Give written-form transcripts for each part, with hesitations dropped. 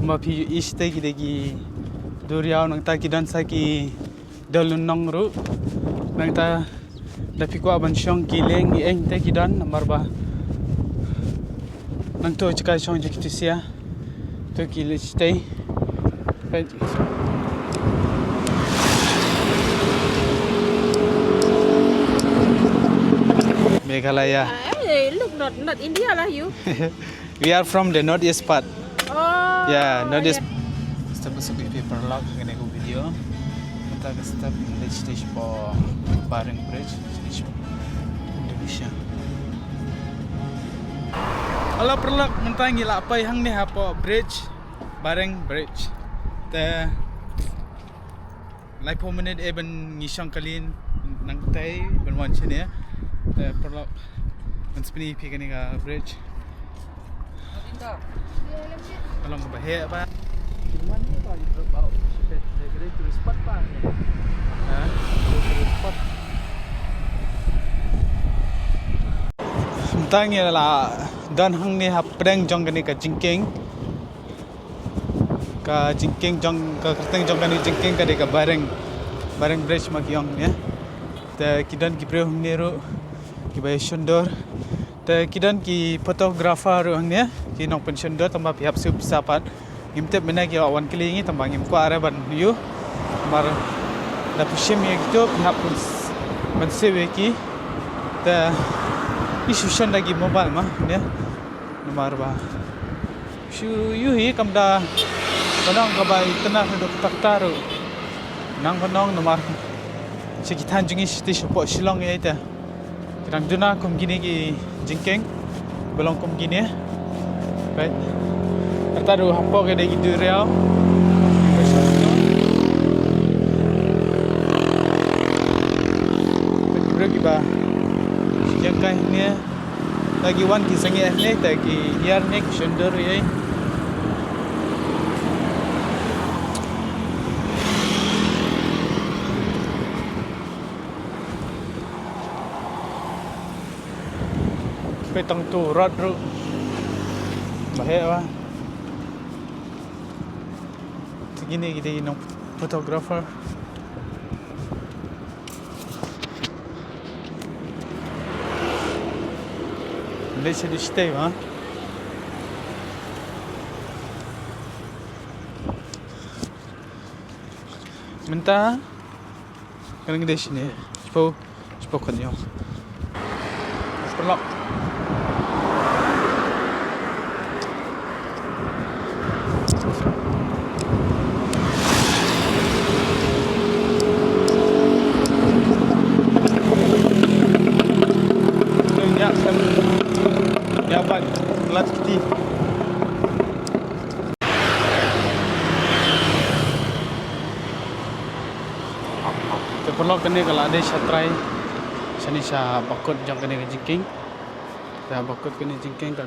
Kumapi iste gidegi duriau nang ta kidan saki dalun nang ru nang ta dapi ko aban syong kileng eng te kidan nambar ba nang to chika syong jekitisia to kile stay Meghalaya. Hey, look, not India lah you. We are from the northeast part. Oh. Yeah, northeast. Kita masuk di paper log kena ko video. Kita ke step village stage po Bareng Bridge stage Indonesia. Ala perlak mentang gila apa yang ni hapo bridge Bareng Bridge. Te like 4 minute eben ngisang kalin nang tay benwan sini ya. Te perlak menspini pi kani ka bridge. Tolong ke bahaya apa? Gimana ni kalau drop out sepet dari tourist spot pa? Ha? Tourist spot. Tangnya lah dan hang ni hapdeng jong kani ka jingking. Ka jingking jong ka kerteng jong kani jingking ka de ka Bareng Bridge magyong ya. Te kidan ki preu hang ni ro ki bay sundor. Te kidan ki fotografer ro hang ni ki nong pen sundor tambah pihak su pisapat. Ngimtep mena ki awan kelingi tambah ngim ko araban yu. Mar da pushim ye gitu pihak pun mensewe ki te isu lagi mobile mah ya nomor ba shu yuhi kamda kanong kabay tanah dok taktaru nang kanong nomor sekitan jungi siti sopo silong ya ita kirang duna kum gini ki jingkeng belong kum gini right taru hapo ke dagi duriau pergi ba jangkai ni lagi wan ki sangi ni taki yar nek sundar ye petang tu rod ru bahaya segini kita nong fotografer Let's just stay, huh? Minta kan di sini. Cepat kan perlak. Ya bang, lat kiti. Perlu kene kalau ada syatrai sini sa bakut jang kene jingking. Sa bakut kene jingking kan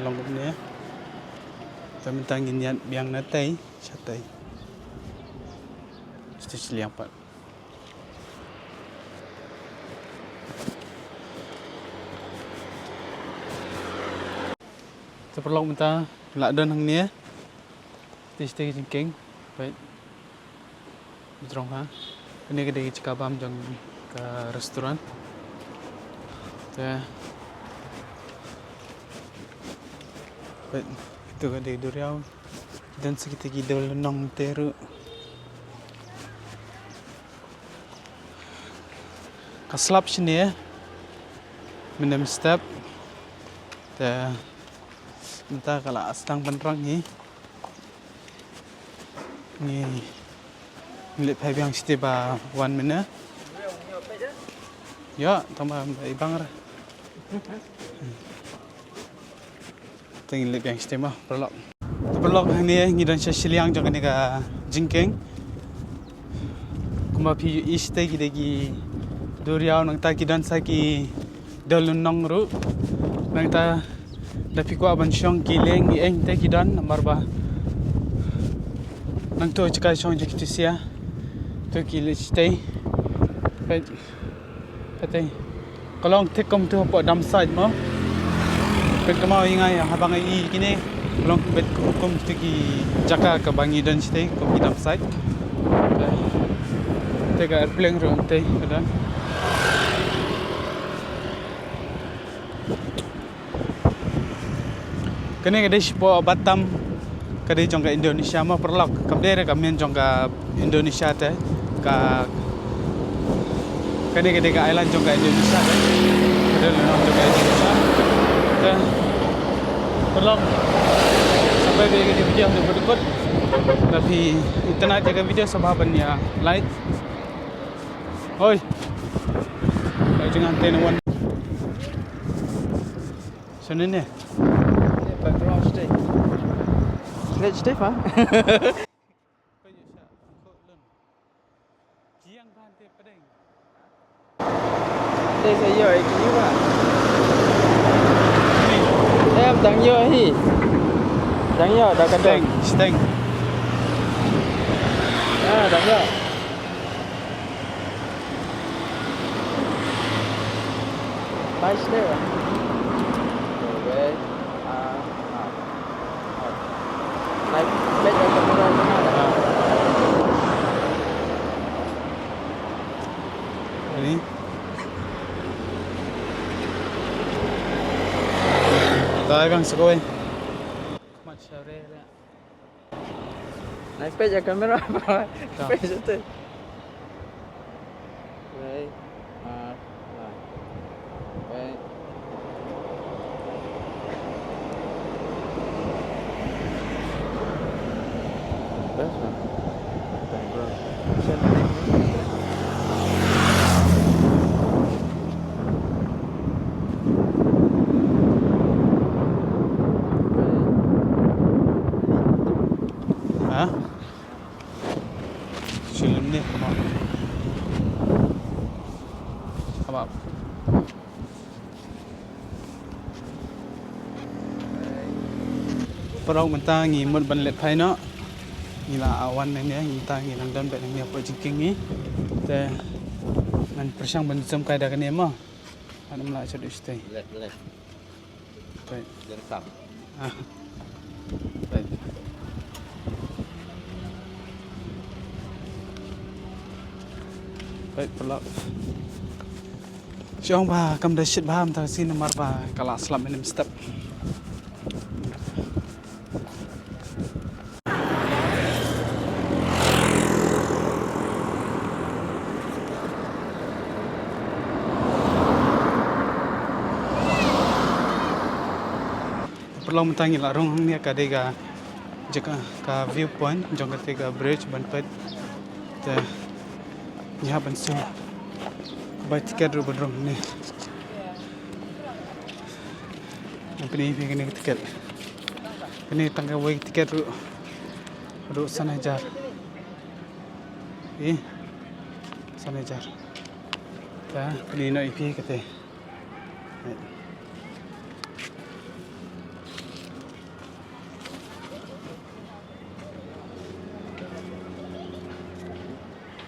longgop ni ya. Ta mintang ginyan biang natai syatrai. Stis liang pat. Perlu minta lak don hang ni ya. Stis jingking. Baik. Betul ha. Ini kita cakapam jang ke restoran. Ya. Baik. Itu kan di duriau dan sekitar kita lenong teru. Kaslap sini ya. Minum step. Ya. Entah kalau astang penerang ni. Ni. Lihat pihak yang situ ba 1 minute. Ya, tambah ibang lah. Tinggal lihat yang situ mah perlok. Perlok ni ngidan siliang jangan ni ka jingkeng. Kumapi iste gidegi duriau nang ta kidan saki dalun nang ru nang ta dapi ko aban syong kileng eng te kidan nambar ba nang to chika syong jekitisia to kile stay patay kalau tek kom tu po dam side mo pek mau ingai habang ai kini Belum bet hukum tegi jaka ke bangi dan stay ke bidang site. Tega airplane ron teh ada. Kene kadai sipo Batam kadai jong ka Indonesia ma perlak kabdere kami jong ka Indonesia teh ka kadai kadai ka island jong ka Indonesia teh kadai jong ka Indonesia teh perlak sampai begini video untuk berikut tapi internet jaga video sahabat ya like oi jangan tenuan senene Background stay. Let's stay, huh? Đây sẽ giờ cái gì vậy? Em đang giờ hi. Đang giờ đã cắt steng steng À, đang giờ. Bye stay. Okay. Like bây giờ chúng ta ini tahu kan sekolah macam mana Naik page kamera apa? Tak. Page itu. Wait. Wait. Best one. ha film ni apa perau mentang ngi mun ban let phai no ngi la awan nang ne ngi ta ngi nang dan bet nang apa jingking ni te ngan persang ban zum kai da kan ema an mla cha du stay Left. baik Jangan stop. ah baik baik pelak Siang ba kam da shit ba am ta sin mar ba kala slam enem step perlu mentangi la rong ni ka dega jaka ka viewpoint jong ka tega bridge ban pet te nya ban su ba tiket ru bodrong ni Company begini tiket ini tangga wai tiket ru sana jar sana jar ta ni no ipi kate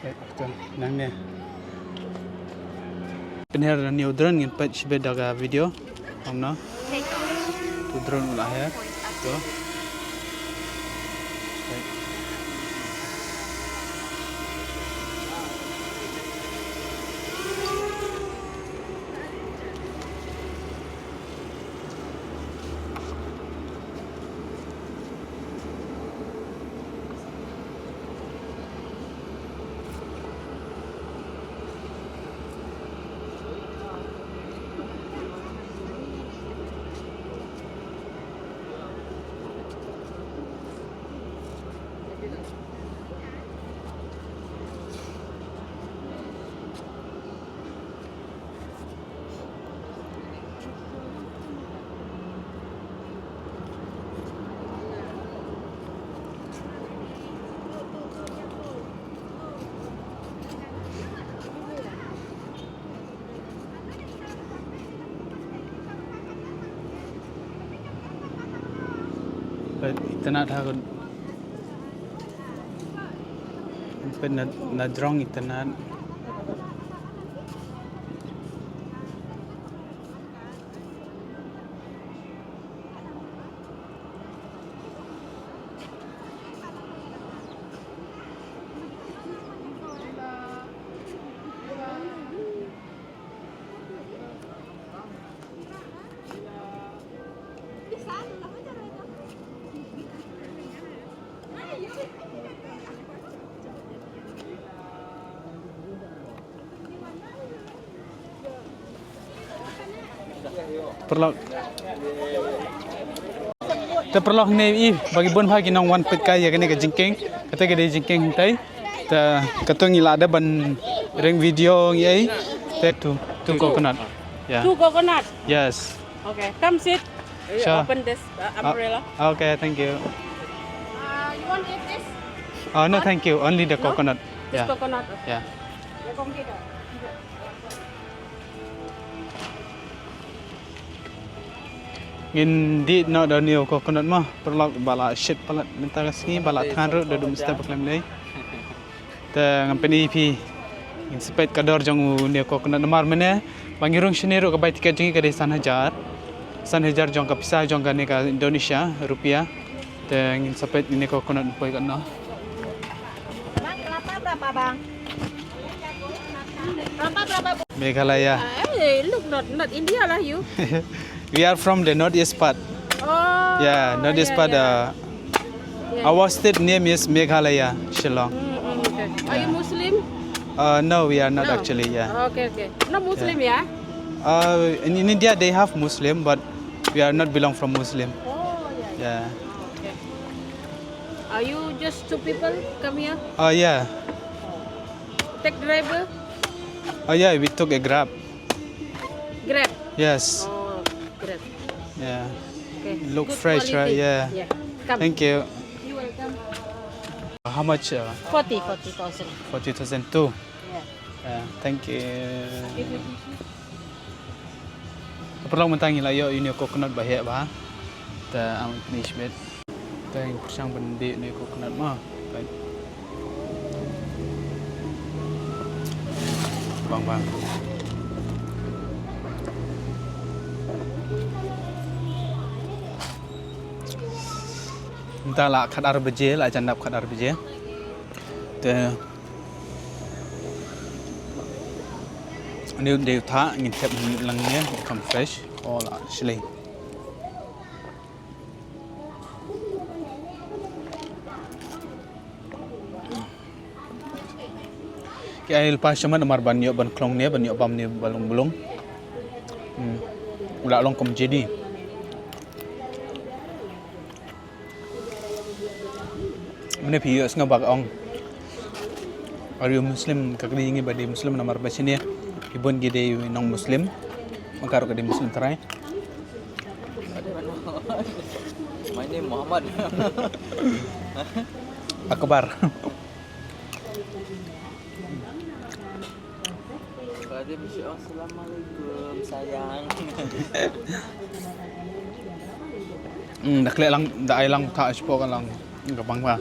betul nang ne pener new drone ngin pat sibe daga video amna tu drone lahir tu इतना था पे नजरों इतना perlu perlu ni bagi bon bagi nong wan pet kaya kene ke jingking kata ke jingking tai ta katong ila ada ban ring video ngai te tu coconut. Yeah. 2 coconut. Yes. Okay, come sit. Sure. Open this umbrella. Okay, thank you. You want eat this? Oh no, thank you. Only the No? coconut. This Yeah. coconut. Yeah. Ya, kong kita. Ngin di no da new coconut mah perlu bala shit palat minta kasih bala thanru da dum sta paklem lei. Ta ngampeni pi in sepet kador jong new coconut mar mene bangirung shenero ka bai tiket jingi ka de san hajar jong ka pisah jong ka ne ka Indonesia rupiah. Ta ngin sepet ini coconut poi kan no. Bang, kelapa berapa, Bang? Kelapa berapa, Bu? Meghalaya. Look, not India lah you. We are from the northeast part. Oh. Yeah, northeast part. Yeah. Our state name is Meghalaya, Shillong. Okay. Are you Muslim? No, we are not No. actually. Yeah. Okay. Not Muslim ya? In India they have Muslim, but we are not belong from Muslim. Oh, yeah. Yeah. Okay. Are you just 2 people come here? Yeah. Take driver? Yeah. We took a Grab. Grab. Yes. Oh, Grab. Yeah. Okay. Look Good fresh, right? quality. Yeah. Come. Thank you. You welcome. How much? 40,000. 40,000 too. Yeah. Thank you. Give me Perlu mentangi lah yo ini coconut bahaya bah. Ta am finish bed. Ta yang persang bendi ni coconut mah. Kan. Bang. Entahlah kadar beje lah jandap kadar beje. Ta Nếu đều thả nghìn thép lần nhé become fresh all actually. Cái air pas cuma nomor banyak ban klong ni banyak bam ni balung bulung. Ulah long kom jadi. Mana piye ngabak ong. Are you Muslim? Kakak ingin badi Muslim nomor basini. Ibon gede non Muslim, mengkaru ke Muslim terai. My name Muhammad. Akbar. Kadim Assalamualaikum sayang. Dak le lang, dak ay lang ta ispo kan lang, gabang ba.